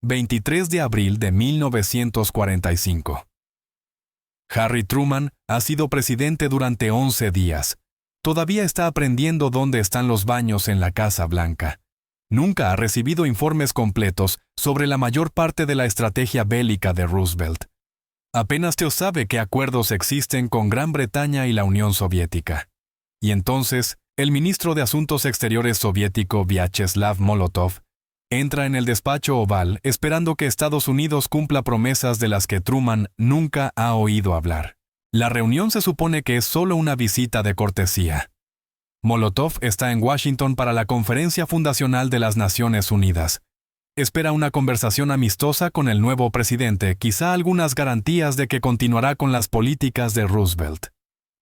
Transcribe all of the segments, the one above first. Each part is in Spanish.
23 de abril de 1945. Harry Truman ha sido presidente durante 11 días. Todavía está aprendiendo dónde están los baños en la Casa Blanca. Nunca ha recibido informes completos sobre la mayor parte de la estrategia bélica de Roosevelt. Apenas sabe qué acuerdos existen con Gran Bretaña y la Unión Soviética. Y entonces, el ministro de Asuntos Exteriores soviético Vyacheslav Molotov entra en el despacho oval esperando que Estados Unidos cumpla promesas de las que Truman nunca ha oído hablar. La reunión se supone que es solo una visita de cortesía. Molotov está en Washington para la Conferencia Fundacional de las Naciones Unidas. Espera una conversación amistosa con el nuevo presidente, quizá algunas garantías de que continuará con las políticas de Roosevelt.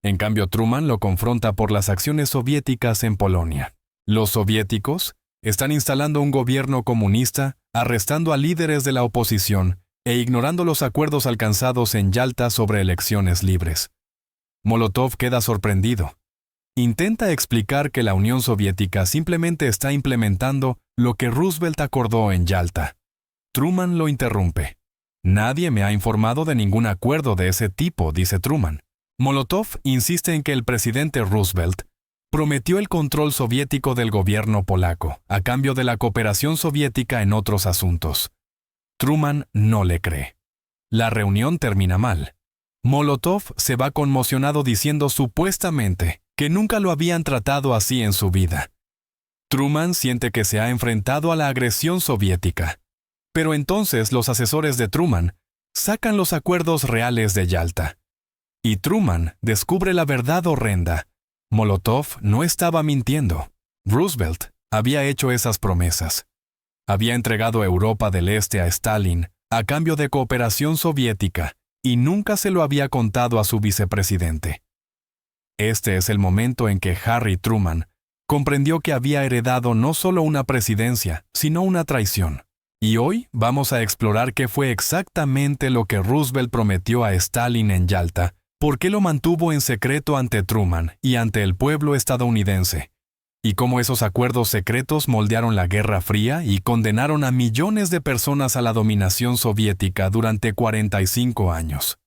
En cambio, Truman lo confronta por las acciones soviéticas en Polonia. Los soviéticos están instalando un gobierno comunista, arrestando a líderes de la oposición e ignorando los acuerdos alcanzados en Yalta sobre elecciones libres. Molotov queda sorprendido. Intenta explicar que la Unión Soviética simplemente está implementando lo que Roosevelt acordó en Yalta. Truman lo interrumpe. Nadie me ha informado de ningún acuerdo de ese tipo, dice Truman. Molotov insiste en que el presidente Roosevelt prometió el control soviético del gobierno polaco, a cambio de la cooperación soviética en otros asuntos. Truman no le cree. La reunión termina mal. Molotov se va conmocionado diciendo supuestamente que nunca lo habían tratado así en su vida. Truman siente que se ha enfrentado a la agresión soviética. Pero entonces los asesores de Truman sacan los acuerdos reales de Yalta. Y Truman descubre la verdad horrenda. Molotov no estaba mintiendo. Roosevelt había hecho esas promesas. Había entregado Europa del Este a Stalin a cambio de cooperación soviética y nunca se lo había contado a su vicepresidente. Este es el momento en que Harry Truman comprendió que había heredado no solo una presidencia, sino una traición. Y hoy vamos a explorar qué fue exactamente lo que Roosevelt prometió a Stalin en Yalta, por qué lo mantuvo en secreto ante Truman y ante el pueblo estadounidense, y cómo esos acuerdos secretos moldearon la Guerra Fría y condenaron a millones de personas a la dominación soviética durante 45 años.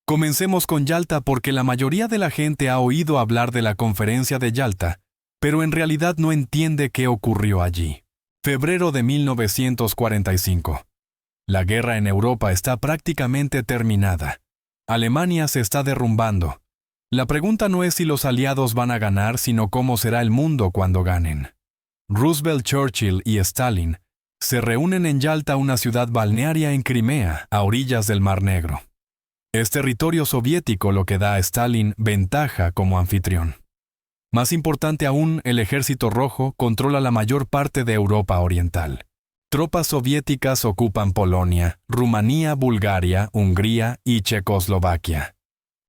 Comencemos con Yalta porque la mayoría de la gente ha oído hablar de la conferencia de Yalta, pero en realidad no entiende qué ocurrió allí. Febrero de 1945. La guerra en Europa está prácticamente terminada. Alemania se está derrumbando. La pregunta no es si los aliados van a ganar, sino cómo será el mundo cuando ganen. Roosevelt, Churchill y Stalin se reúnen en Yalta, una ciudad balnearia en Crimea, a orillas del Mar Negro. Es territorio soviético lo que da a Stalin ventaja como anfitrión. Más importante aún, el Ejército Rojo controla la mayor parte de Europa Oriental. Tropas soviéticas ocupan Polonia, Rumanía, Bulgaria, Hungría y Checoslovaquia.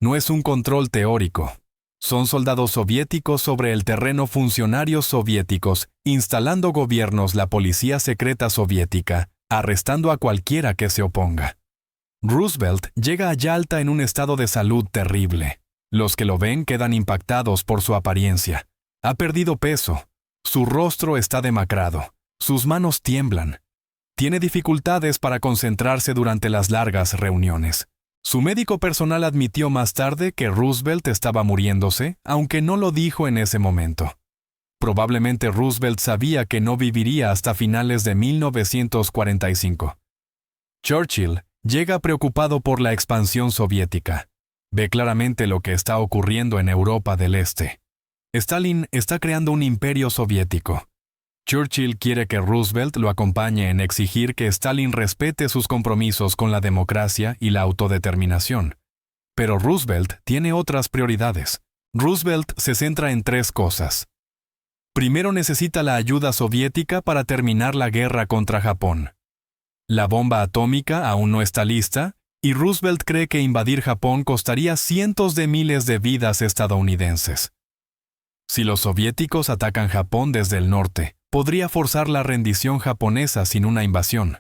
No es un control teórico. Son soldados soviéticos sobre el terreno, funcionarios soviéticos, instalando gobiernos, la policía secreta soviética, arrestando a cualquiera que se oponga. Roosevelt llega a Yalta en un estado de salud terrible. Los que lo ven quedan impactados por su apariencia. Ha perdido peso. Su rostro está demacrado. Sus manos tiemblan. Tiene dificultades para concentrarse durante las largas reuniones. Su médico personal admitió más tarde que Roosevelt estaba muriéndose, aunque no lo dijo en ese momento. Probablemente Roosevelt sabía que no viviría hasta finales de 1945. Churchill llega preocupado por la expansión soviética. Ve claramente lo que está ocurriendo en Europa del Este. Stalin está creando un imperio soviético. Churchill quiere que Roosevelt lo acompañe en exigir que Stalin respete sus compromisos con la democracia y la autodeterminación. Pero Roosevelt tiene otras prioridades. Roosevelt se centra en tres cosas. Primero, necesita la ayuda soviética para terminar la guerra contra Japón. La bomba atómica aún no está lista, y Roosevelt cree que invadir Japón costaría cientos de miles de vidas estadounidenses. Si los soviéticos atacan Japón desde el norte, podría forzar la rendición japonesa sin una invasión.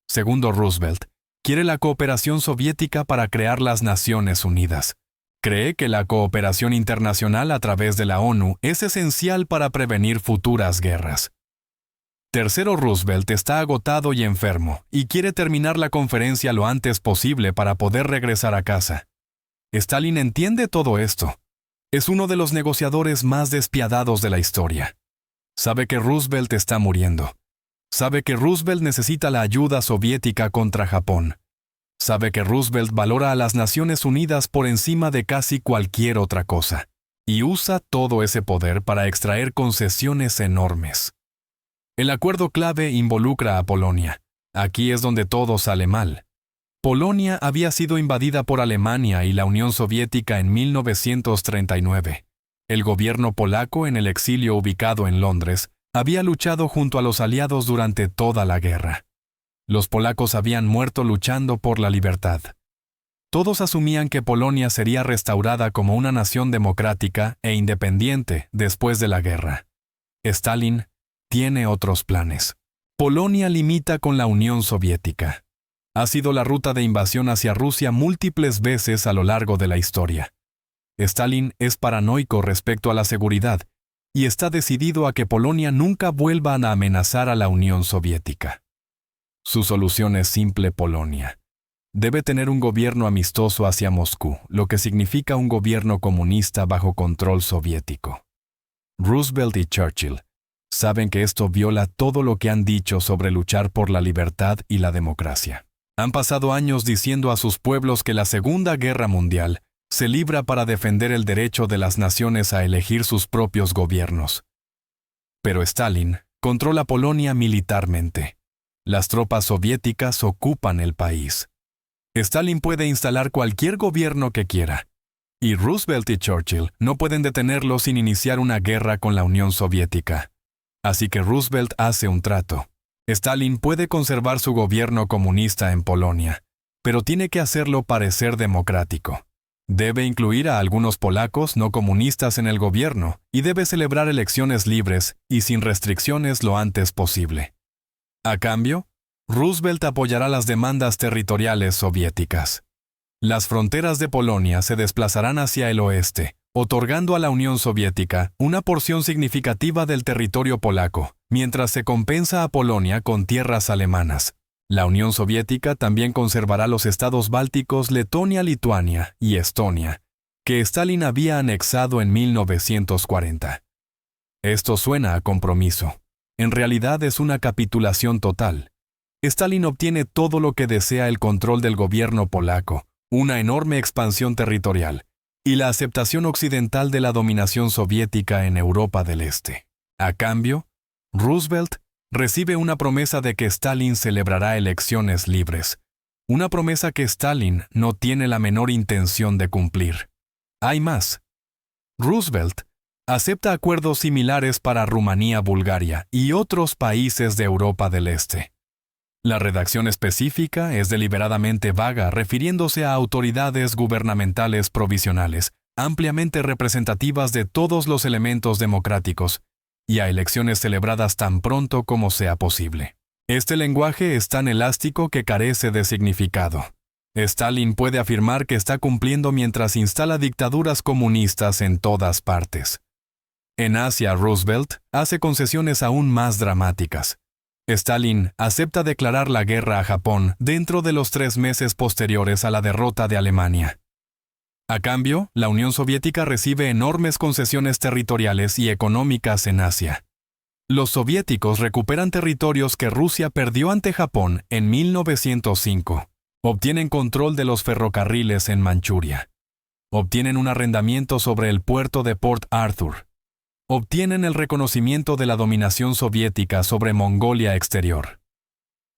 Segundo, Roosevelt quiere la cooperación soviética para crear las Naciones Unidas. Cree que la cooperación internacional a través de la ONU es esencial para prevenir futuras guerras. Tercero, Roosevelt está agotado y enfermo, y quiere terminar la conferencia lo antes posible para poder regresar a casa. Stalin entiende todo esto. Es uno de los negociadores más despiadados de la historia. Sabe que Roosevelt está muriendo. Sabe que Roosevelt necesita la ayuda soviética contra Japón. Sabe que Roosevelt valora a las Naciones Unidas por encima de casi cualquier otra cosa. Y usa todo ese poder para extraer concesiones enormes. El acuerdo clave involucra a Polonia. Aquí es donde todo sale mal. Polonia había sido invadida por Alemania y la Unión Soviética en 1939. El gobierno polaco, en el exilio ubicado en Londres, había luchado junto a los aliados durante toda la guerra. Los polacos habían muerto luchando por la libertad. Todos asumían que Polonia sería restaurada como una nación democrática e independiente después de la guerra. Stalin tiene otros planes. Polonia limita con la Unión Soviética. Ha sido la ruta de invasión hacia Rusia múltiples veces a lo largo de la historia. Stalin es paranoico respecto a la seguridad y está decidido a que Polonia nunca vuelva a amenazar a la Unión Soviética. Su solución es simple: Polonia debe tener un gobierno amistoso hacia Moscú, lo que significa un gobierno comunista bajo control soviético. Roosevelt y Churchill saben que esto viola todo lo que han dicho sobre luchar por la libertad y la democracia. Han pasado años diciendo a sus pueblos que la Segunda Guerra Mundial se libra para defender el derecho de las naciones a elegir sus propios gobiernos. Pero Stalin controla Polonia militarmente. Las tropas soviéticas ocupan el país. Stalin puede instalar cualquier gobierno que quiera. Y Roosevelt y Churchill no pueden detenerlo sin iniciar una guerra con la Unión Soviética. Así que Roosevelt hace un trato. Stalin puede conservar su gobierno comunista en Polonia, pero tiene que hacerlo parecer democrático. Debe incluir a algunos polacos no comunistas en el gobierno y debe celebrar elecciones libres y sin restricciones lo antes posible. A cambio, Roosevelt apoyará las demandas territoriales soviéticas. Las fronteras de Polonia se desplazarán hacia el oeste, otorgando a la Unión Soviética una porción significativa del territorio polaco, mientras se compensa a Polonia con tierras alemanas. La Unión Soviética también conservará los estados bálticos Letonia, Lituania y Estonia, que Stalin había anexado en 1940. Esto suena a compromiso. En realidad es una capitulación total. Stalin obtiene todo lo que desea: el control del gobierno polaco, una enorme expansión territorial, y la aceptación occidental de la dominación soviética en Europa del Este. A cambio, Roosevelt recibe una promesa de que Stalin celebrará elecciones libres, una promesa que Stalin no tiene la menor intención de cumplir. Hay más. Roosevelt acepta acuerdos similares para Rumanía, Bulgaria y otros países de Europa del Este. La redacción específica es deliberadamente vaga, refiriéndose a autoridades gubernamentales provisionales, ampliamente representativas de todos los elementos democráticos, y a elecciones celebradas tan pronto como sea posible. Este lenguaje es tan elástico que carece de significado. Stalin puede afirmar que está cumpliendo mientras instala dictaduras comunistas en todas partes. En Asia, Roosevelt hace concesiones aún más dramáticas. Stalin acepta declarar la guerra a Japón dentro de los 3 meses posteriores a la derrota de Alemania. A cambio, la Unión Soviética recibe enormes concesiones territoriales y económicas en Asia. Los soviéticos recuperan territorios que Rusia perdió ante Japón en 1905. Obtienen control de los ferrocarriles en Manchuria. Obtienen un arrendamiento sobre el puerto de Port Arthur. Obtienen el reconocimiento de la dominación soviética sobre Mongolia Exterior.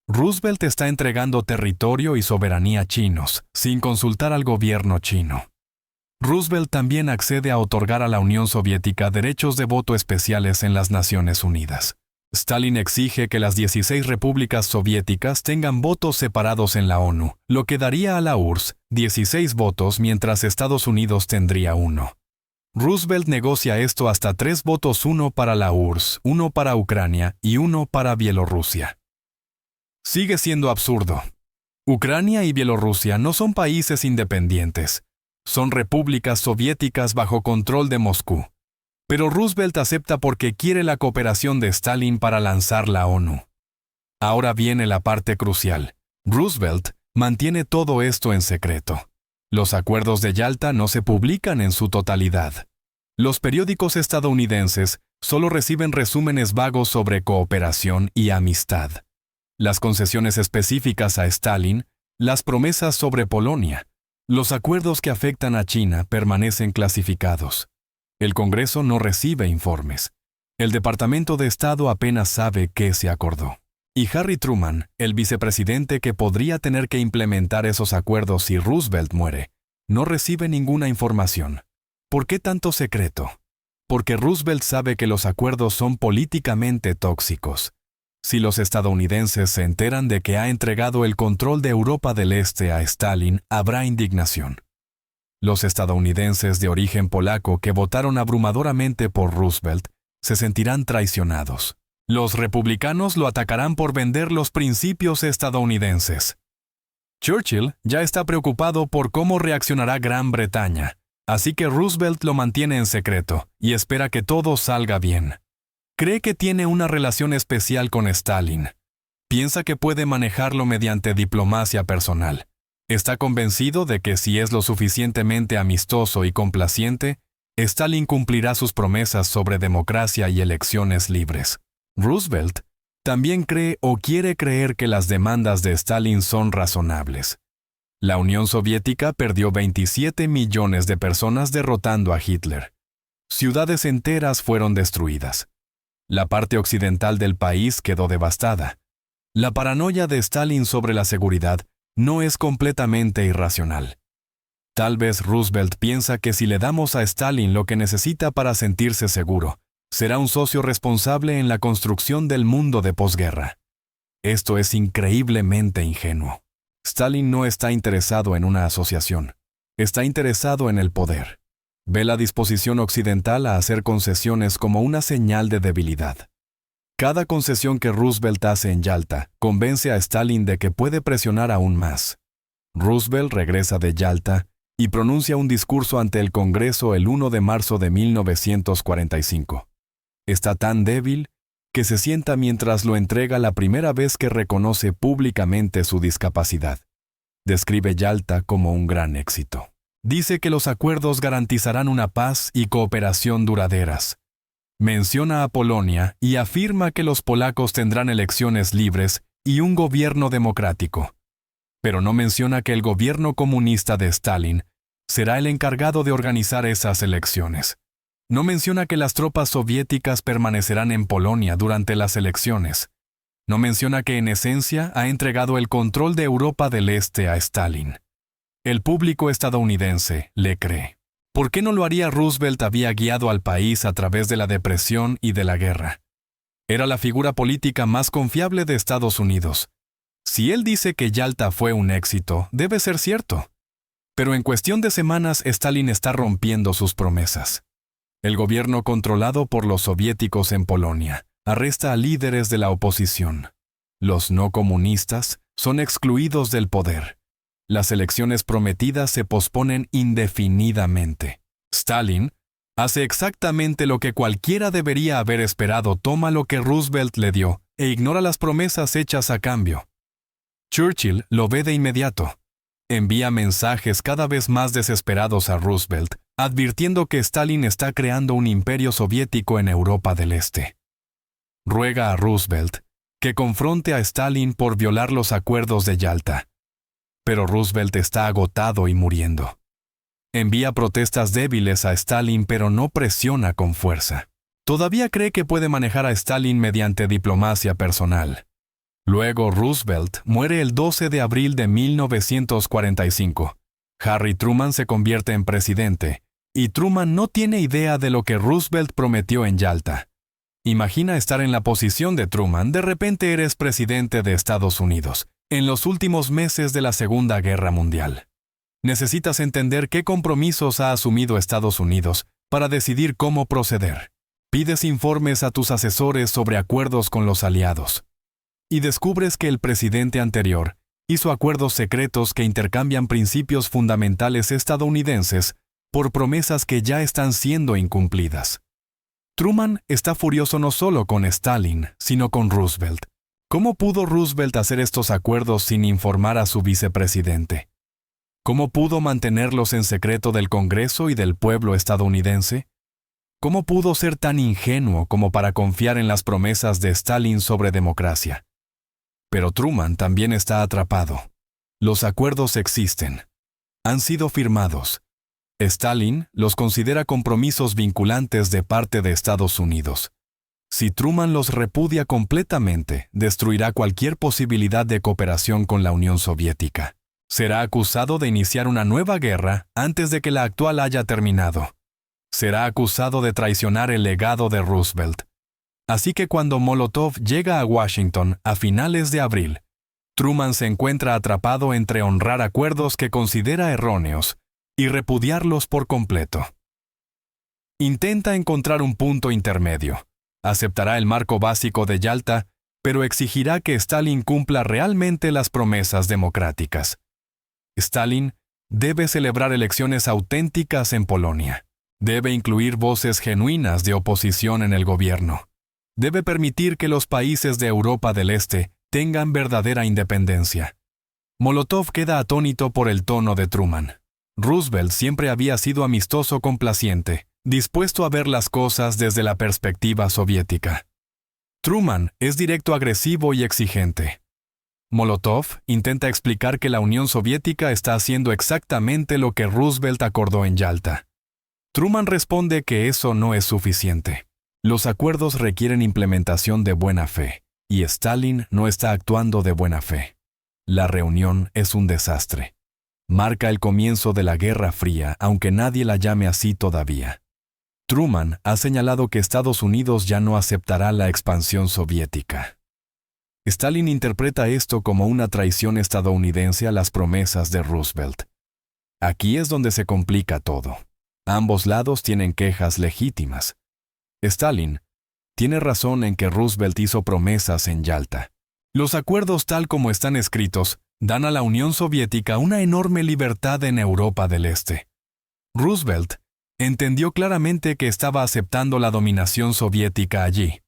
Roosevelt está entregando territorio y soberanía chinos, sin consultar al gobierno chino. Roosevelt también accede a otorgar a la Unión Soviética derechos de voto especiales en las Naciones Unidas. Stalin exige que las 16 repúblicas soviéticas tengan votos separados en la ONU, lo que daría a la URSS 16 votos mientras Estados Unidos tendría 1. Roosevelt negocia esto hasta 3 votos: 1 para la URSS, 1 para Ucrania y 1 para Bielorrusia. Sigue siendo absurdo. Ucrania y Bielorrusia no son países independientes. Son repúblicas soviéticas bajo control de Moscú. Pero Roosevelt acepta porque quiere la cooperación de Stalin para lanzar la ONU. Ahora viene la parte crucial. Roosevelt mantiene todo esto en secreto. Los acuerdos de Yalta no se publican en su totalidad. Los periódicos estadounidenses solo reciben resúmenes vagos sobre cooperación y amistad. Las concesiones específicas a Stalin, las promesas sobre Polonia, los acuerdos que afectan a China permanecen clasificados. El Congreso no recibe informes. El Departamento de Estado apenas sabe qué se acordó. Y Harry Truman, el vicepresidente que podría tener que implementar esos acuerdos si Roosevelt muere, no recibe ninguna información. ¿Por qué tanto secreto? Porque Roosevelt sabe que los acuerdos son políticamente tóxicos. Si los estadounidenses se enteran de que ha entregado el control de Europa del Este a Stalin, habrá indignación. Los estadounidenses de origen polaco que votaron abrumadoramente por Roosevelt se sentirán traicionados. Los republicanos lo atacarán por vender los principios estadounidenses. Churchill ya está preocupado por cómo reaccionará Gran Bretaña, así que Roosevelt lo mantiene en secreto y espera que todo salga bien. Cree que tiene una relación especial con Stalin. Piensa que puede manejarlo mediante diplomacia personal. Está convencido de que si es lo suficientemente amistoso y complaciente, Stalin cumplirá sus promesas sobre democracia y elecciones libres. Roosevelt también cree o quiere creer que las demandas de Stalin son razonables. La Unión Soviética perdió 27 millones de personas derrotando a Hitler. Ciudades enteras fueron destruidas. La parte occidental del país quedó devastada. La paranoia de Stalin sobre la seguridad no es completamente irracional. Tal vez Roosevelt piensa que si le damos a Stalin lo que necesita para sentirse seguro, será un socio responsable en la construcción del mundo de posguerra. Esto es increíblemente ingenuo. Stalin no está interesado en una asociación. Está interesado en el poder. Ve la disposición occidental a hacer concesiones como una señal de debilidad. Cada concesión que Roosevelt hace en Yalta convence a Stalin de que puede presionar aún más. Roosevelt regresa de Yalta y pronuncia un discurso ante el Congreso el 1 de marzo de 1945. Está tan débil que se sienta mientras lo entrega la primera vez que reconoce públicamente su discapacidad. Describe Yalta como un gran éxito. Dice que los acuerdos garantizarán una paz y cooperación duraderas. Menciona a Polonia y afirma que los polacos tendrán elecciones libres y un gobierno democrático. Pero no menciona que el gobierno comunista de Stalin será el encargado de organizar esas elecciones. No menciona que las tropas soviéticas permanecerán en Polonia durante las elecciones. No menciona que en esencia ha entregado el control de Europa del Este a Stalin. El público estadounidense le cree. ¿Por qué no lo haría Roosevelt? Había guiado al país a través de la depresión y de la guerra. Era la figura política más confiable de Estados Unidos. Si él dice que Yalta fue un éxito, debe ser cierto. Pero en cuestión de semanas, Stalin está rompiendo sus promesas. El gobierno controlado por los soviéticos en Polonia arresta a líderes de la oposición. Los no comunistas son excluidos del poder. Las elecciones prometidas se posponen indefinidamente. Stalin hace exactamente lo que cualquiera debería haber esperado: toma lo que Roosevelt le dio e ignora las promesas hechas a cambio. Churchill lo ve de inmediato. Envía mensajes cada vez más desesperados a Roosevelt, advirtiendo que Stalin está creando un imperio soviético en Europa del Este. Ruega a Roosevelt que confronte a Stalin por violar los acuerdos de Yalta. Pero Roosevelt está agotado y muriendo. Envía protestas débiles a Stalin, pero no presiona con fuerza. Todavía cree que puede manejar a Stalin mediante diplomacia personal. Luego Roosevelt muere el 12 de abril de 1945. Harry Truman se convierte en presidente, y Truman no tiene idea de lo que Roosevelt prometió en Yalta. Imagina estar en la posición de Truman. De repente eres presidente de Estados Unidos, en los últimos meses de la Segunda Guerra Mundial. Necesitas entender qué compromisos ha asumido Estados Unidos para decidir cómo proceder. Pides informes a tus asesores sobre acuerdos con los aliados. Y descubres que el presidente anterior hizo acuerdos secretos que intercambian principios fundamentales estadounidenses por promesas que ya están siendo incumplidas. Truman está furioso no solo con Stalin, sino con Roosevelt. ¿Cómo pudo Roosevelt hacer estos acuerdos sin informar a su vicepresidente? ¿Cómo pudo mantenerlos en secreto del Congreso y del pueblo estadounidense? ¿Cómo pudo ser tan ingenuo como para confiar en las promesas de Stalin sobre democracia? Pero Truman también está atrapado. Los acuerdos existen. Han sido firmados. Stalin los considera compromisos vinculantes de parte de Estados Unidos. Si Truman los repudia completamente, destruirá cualquier posibilidad de cooperación con la Unión Soviética. Será acusado de iniciar una nueva guerra antes de que la actual haya terminado. Será acusado de traicionar el legado de Roosevelt. Así que cuando Molotov llega a Washington a finales de abril, Truman se encuentra atrapado entre honrar acuerdos que considera erróneos y repudiarlos por completo. Intenta encontrar un punto intermedio. Aceptará el marco básico de Yalta, pero exigirá que Stalin cumpla realmente las promesas democráticas. Stalin debe celebrar elecciones auténticas en Polonia. Debe incluir voces genuinas de oposición en el gobierno. Debe permitir que los países de Europa del Este tengan verdadera independencia. Molotov queda atónito por el tono de Truman. Roosevelt siempre había sido amistoso complaciente, dispuesto a ver las cosas desde la perspectiva soviética. Truman es directo, agresivo y exigente. Molotov intenta explicar que la Unión Soviética está haciendo exactamente lo que Roosevelt acordó en Yalta. Truman responde que eso no es suficiente. Los acuerdos requieren implementación de buena fe, y Stalin no está actuando de buena fe. La reunión es un desastre. Marca el comienzo de la Guerra Fría, aunque nadie la llame así todavía. Truman ha señalado que Estados Unidos ya no aceptará la expansión soviética. Stalin interpreta esto como una traición estadounidense a las promesas de Roosevelt. Aquí es donde se complica todo. Ambos lados tienen quejas legítimas. Stalin tiene razón en que Roosevelt hizo promesas en Yalta. Los acuerdos tal como están escritos dan a la Unión Soviética una enorme libertad en Europa del Este. Roosevelt entendió claramente que estaba aceptando la dominación soviética allí.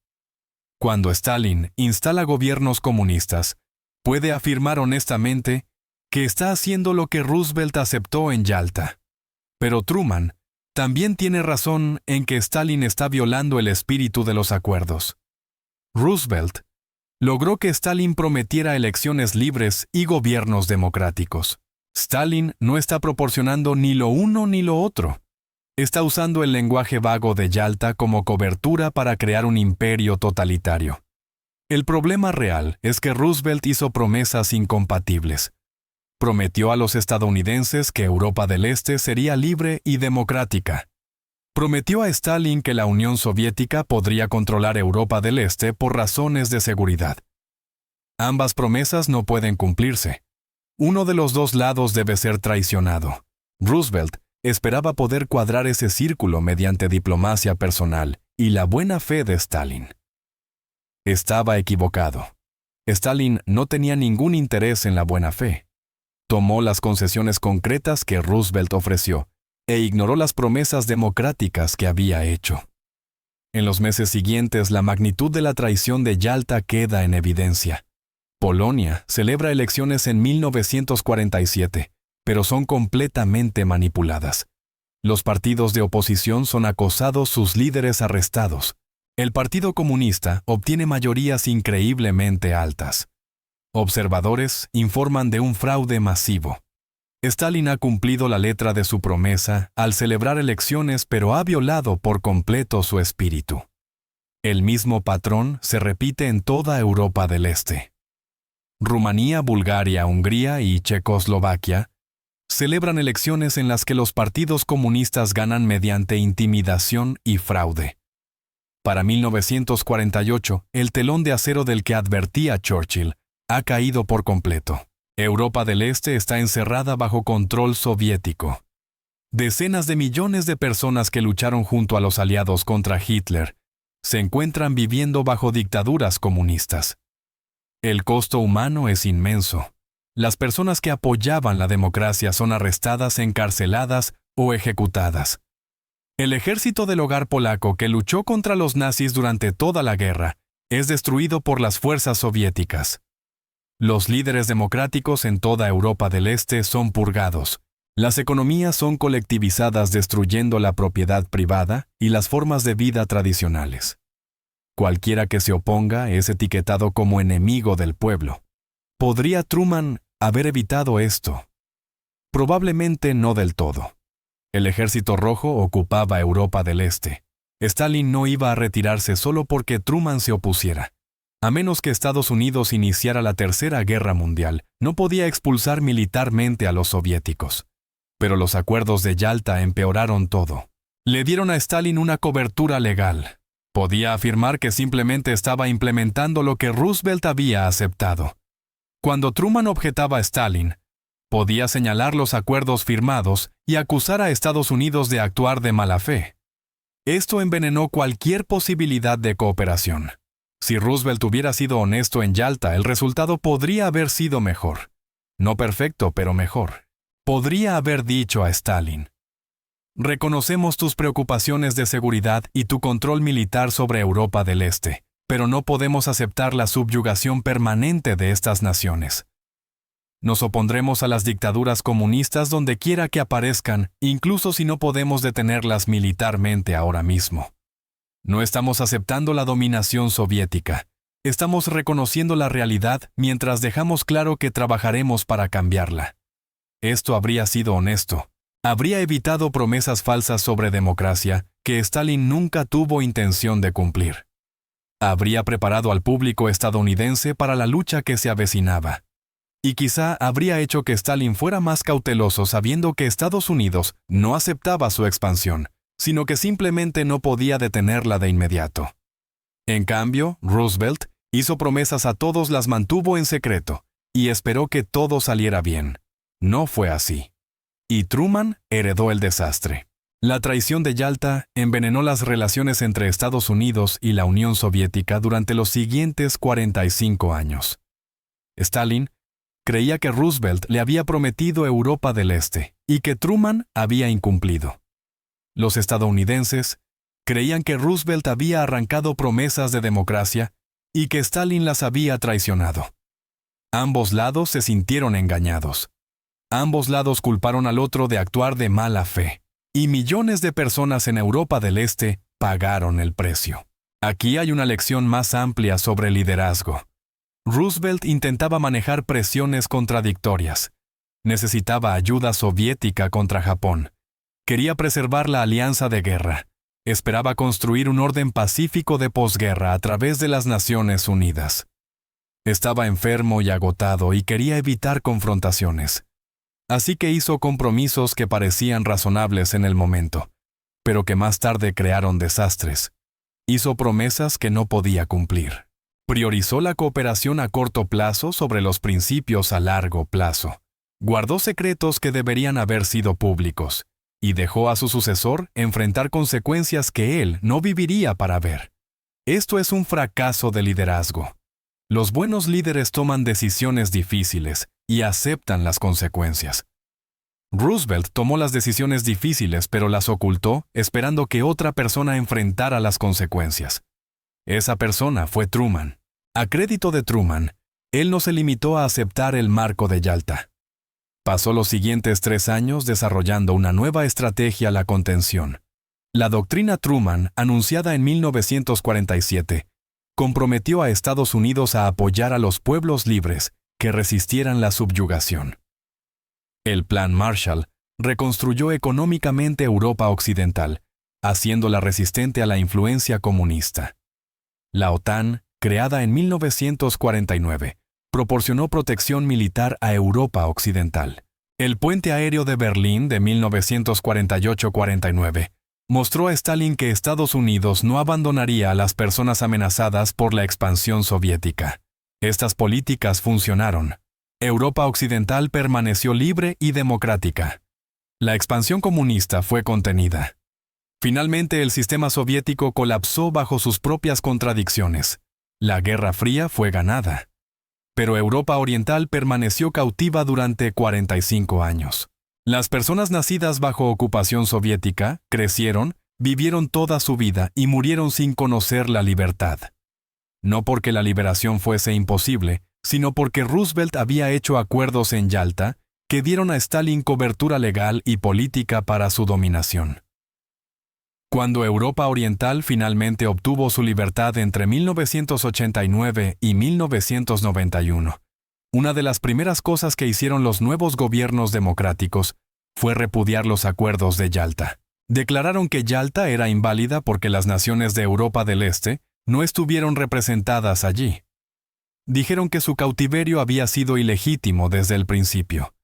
Cuando Stalin instala gobiernos comunistas, puede afirmar honestamente que está haciendo lo que Roosevelt aceptó en Yalta. Pero Truman también tiene razón en que Stalin está violando el espíritu de los acuerdos. Roosevelt logró que Stalin prometiera elecciones libres y gobiernos democráticos. Stalin no está proporcionando ni lo uno ni lo otro. Está usando el lenguaje vago de Yalta como cobertura para crear un imperio totalitario. El problema real es que Roosevelt hizo promesas incompatibles. Prometió a los estadounidenses que Europa del Este sería libre y democrática. Prometió a Stalin que la Unión Soviética podría controlar Europa del Este por razones de seguridad. Ambas promesas no pueden cumplirse. Uno de los dos lados debe ser traicionado. Roosevelt esperaba poder cuadrar ese círculo mediante diplomacia personal y la buena fe de Stalin. Estaba equivocado. Stalin no tenía ningún interés en la buena fe. Tomó las concesiones concretas que Roosevelt ofreció e ignoró las promesas democráticas que había hecho. En los meses siguientes, la magnitud de la traición de Yalta queda en evidencia. Polonia celebra elecciones en 1947, pero son completamente manipuladas. Los partidos de oposición son acosados, sus líderes arrestados. El Partido Comunista obtiene mayorías increíblemente altas. Observadores informan de un fraude masivo. Stalin ha cumplido la letra de su promesa al celebrar elecciones, pero ha violado por completo su espíritu. El mismo patrón se repite en toda Europa del Este. Rumanía, Bulgaria, Hungría y Checoslovaquia celebran elecciones en las que los partidos comunistas ganan mediante intimidación y fraude. Para 1948, el telón de acero del que advertía Churchill ha caído por completo. Europa del Este está encerrada bajo control soviético. Decenas de millones de personas que lucharon junto a los aliados contra Hitler se encuentran viviendo bajo dictaduras comunistas. El costo humano es inmenso. Las personas que apoyaban la democracia son arrestadas, encarceladas o ejecutadas. El ejército del hogar polaco que luchó contra los nazis durante toda la guerra es destruido por las fuerzas soviéticas. Los líderes democráticos en toda Europa del Este son purgados. Las economías son colectivizadas destruyendo la propiedad privada y las formas de vida tradicionales. Cualquiera que se oponga es etiquetado como enemigo del pueblo. ¿Podría Truman haber evitado esto? Probablemente no del todo. El Ejército Rojo ocupaba Europa del Este. Stalin no iba a retirarse solo porque Truman se opusiera. A menos que Estados Unidos iniciara la Tercera Guerra Mundial, no podía expulsar militarmente a los soviéticos. Pero los acuerdos de Yalta empeoraron todo. Le dieron a Stalin una cobertura legal. Podía afirmar que simplemente estaba implementando lo que Roosevelt había aceptado. Cuando Truman objetaba a Stalin, podía señalar los acuerdos firmados y acusar a Estados Unidos de actuar de mala fe. Esto envenenó cualquier posibilidad de cooperación. Si Roosevelt hubiera sido honesto en Yalta, el resultado podría haber sido mejor. No perfecto, pero mejor. Podría haber dicho a Stalin: reconocemos tus preocupaciones de seguridad y tu control militar sobre Europa del Este, pero no podemos aceptar la subyugación permanente de estas naciones. Nos opondremos a las dictaduras comunistas donde quiera que aparezcan, incluso si no podemos detenerlas militarmente ahora mismo. No estamos aceptando la dominación soviética. Estamos reconociendo la realidad mientras dejamos claro que trabajaremos para cambiarla. Esto habría sido honesto. Habría evitado promesas falsas sobre democracia que Stalin nunca tuvo intención de cumplir. Habría preparado al público estadounidense para la lucha que se avecinaba. Y quizá habría hecho que Stalin fuera más cauteloso sabiendo que Estados Unidos no aceptaba su expansión, sino que simplemente no podía detenerla de inmediato. En cambio, Roosevelt hizo promesas a todos, las mantuvo en secreto, y esperó que todo saliera bien. No fue así. Y Truman heredó el desastre. La traición de Yalta envenenó las relaciones entre Estados Unidos y la Unión Soviética durante los siguientes 45 años. Stalin creía que Roosevelt le había prometido Europa del Este y que Truman había incumplido. Los estadounidenses creían que Roosevelt había arrancado promesas de democracia y que Stalin las había traicionado. Ambos lados se sintieron engañados. Ambos lados culparon al otro de actuar de mala fe, y millones de personas en Europa del Este pagaron el precio. Aquí hay una lección más amplia sobre liderazgo. Roosevelt intentaba manejar presiones contradictorias. Necesitaba ayuda soviética contra Japón. Quería preservar la alianza de guerra. Esperaba construir un orden pacífico de posguerra a través de las Naciones Unidas. Estaba enfermo y agotado y quería evitar confrontaciones. Así que hizo compromisos que parecían razonables en el momento, pero que más tarde crearon desastres. Hizo promesas que no podía cumplir. Priorizó la cooperación a corto plazo sobre los principios a largo plazo. Guardó secretos que deberían haber sido públicos, y dejó a su sucesor enfrentar consecuencias que él no viviría para ver. Esto es un fracaso de liderazgo. Los buenos líderes toman decisiones difíciles y aceptan las consecuencias. Roosevelt tomó las decisiones difíciles, pero las ocultó, esperando que otra persona enfrentara las consecuencias. Esa persona fue Truman. A crédito de Truman, él no se limitó a aceptar el marco de Yalta. Pasó los siguientes 3 años desarrollando una nueva estrategia a la contención. La doctrina Truman, anunciada en 1947, comprometió a Estados Unidos a apoyar a los pueblos libres que resistieran la subyugación. El Plan Marshall reconstruyó económicamente Europa Occidental, haciéndola resistente a la influencia comunista. La OTAN, creada en 1949, proporcionó protección militar a Europa Occidental. El puente aéreo de Berlín de 1948-49 mostró a Stalin que Estados Unidos no abandonaría a las personas amenazadas por la expansión soviética. Estas políticas funcionaron. Europa Occidental permaneció libre y democrática. La expansión comunista fue contenida. Finalmente, el sistema soviético colapsó bajo sus propias contradicciones. La Guerra Fría fue ganada. Pero Europa Oriental permaneció cautiva durante 45 años. Las personas nacidas bajo ocupación soviética crecieron, vivieron toda su vida y murieron sin conocer la libertad. No porque la liberación fuese imposible, sino porque Roosevelt había hecho acuerdos en Yalta que dieron a Stalin cobertura legal y política para su dominación. Cuando Europa Oriental finalmente obtuvo su libertad entre 1989 y 1991, una de las primeras cosas que hicieron los nuevos gobiernos democráticos fue repudiar los acuerdos de Yalta. Declararon que Yalta era inválida porque las naciones de Europa del Este no estuvieron representadas allí. Dijeron que su cautiverio había sido ilegítimo desde el principio.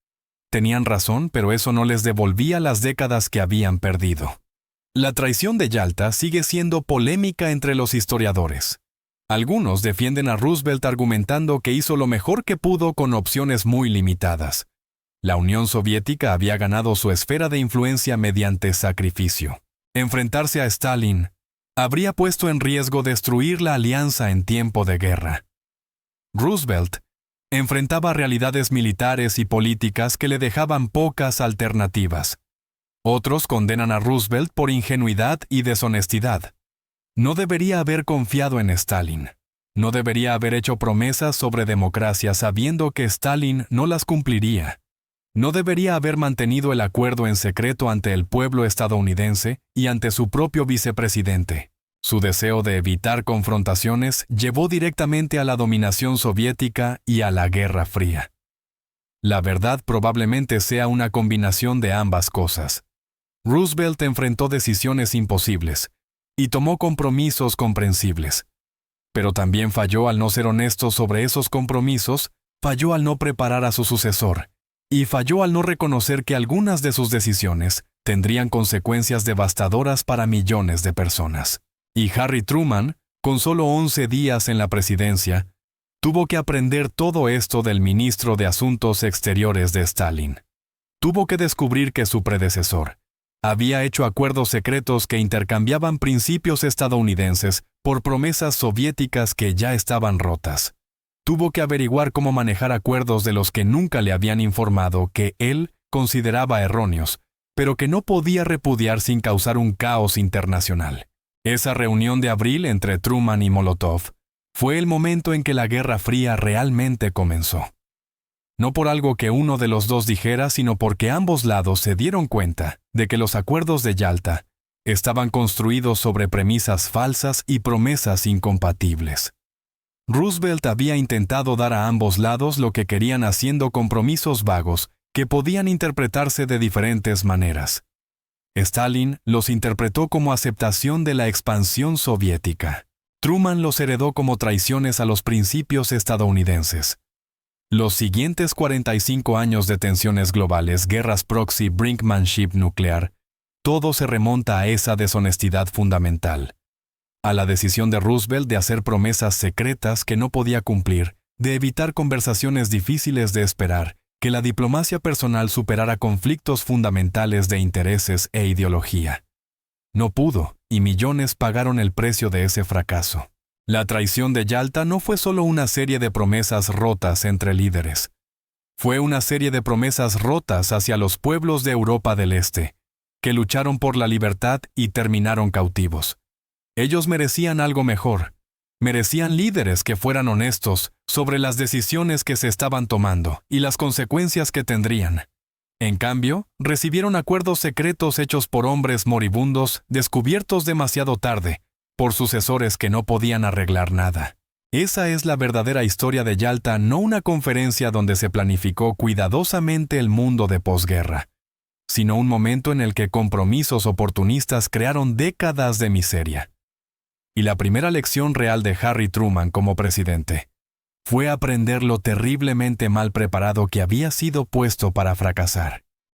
Tenían razón, pero eso no les devolvía las décadas que habían perdido. La traición de Yalta sigue siendo polémica entre los historiadores. Algunos defienden a Roosevelt argumentando que hizo lo mejor que pudo con opciones muy limitadas. La Unión Soviética había ganado su esfera de influencia mediante sacrificio. Enfrentarse a Stalin habría puesto en riesgo destruir la alianza en tiempo de guerra. Roosevelt enfrentaba realidades militares y políticas que le dejaban pocas alternativas. Otros condenan a Roosevelt por ingenuidad y deshonestidad. No debería haber confiado en Stalin. No debería haber hecho promesas sobre democracia sabiendo que Stalin no las cumpliría. No debería haber mantenido el acuerdo en secreto ante el pueblo estadounidense y ante su propio vicepresidente. Su deseo de evitar confrontaciones llevó directamente a la dominación soviética y a la Guerra Fría. La verdad probablemente sea una combinación de ambas cosas. Roosevelt enfrentó decisiones imposibles y tomó compromisos comprensibles. Pero también falló al no ser honesto sobre esos compromisos, falló al no preparar a su sucesor, y falló al no reconocer que algunas de sus decisiones tendrían consecuencias devastadoras para millones de personas. Y Harry Truman, con solo 11 días en la presidencia, tuvo que aprender todo esto del ministro de Asuntos Exteriores de Stalin. Tuvo que descubrir que su predecesor había hecho acuerdos secretos que intercambiaban principios estadounidenses por promesas soviéticas que ya estaban rotas. Tuvo que averiguar cómo manejar acuerdos de los que nunca le habían informado que él consideraba erróneos, pero que no podía repudiar sin causar un caos internacional. Esa reunión de abril entre Truman y Molotov fue el momento en que la Guerra Fría realmente comenzó. No por algo que uno de los dos dijera, sino porque ambos lados se dieron cuenta de que los acuerdos de Yalta estaban construidos sobre premisas falsas y promesas incompatibles. Roosevelt había intentado dar a ambos lados lo que querían haciendo compromisos vagos que podían interpretarse de diferentes maneras. Stalin los interpretó como aceptación de la expansión soviética. Truman los heredó como traiciones a los principios estadounidenses. Los siguientes 45 años de tensiones globales, guerras proxy, brinkmanship nuclear, todo se remonta a esa deshonestidad fundamental. A la decisión de Roosevelt de hacer promesas secretas que no podía cumplir, de evitar conversaciones difíciles de esperar, que la diplomacia personal superara conflictos fundamentales de intereses e ideología. No pudo, y millones pagaron el precio de ese fracaso. La traición de Yalta no fue solo una serie de promesas rotas entre líderes. Fue una serie de promesas rotas hacia los pueblos de Europa del Este, que lucharon por la libertad y terminaron cautivos. Ellos merecían algo mejor. Merecían líderes que fueran honestos sobre las decisiones que se estaban tomando y las consecuencias que tendrían. En cambio, recibieron acuerdos secretos hechos por hombres moribundos descubiertos demasiado tarde, por sucesores que no podían arreglar nada. Esa es la verdadera historia de Yalta, no una conferencia donde se planificó cuidadosamente el mundo de posguerra, sino un momento en el que compromisos oportunistas crearon décadas de miseria. Y la primera lección real de Harry Truman como presidente fue aprender lo terriblemente mal preparado que había sido puesto para fracasar.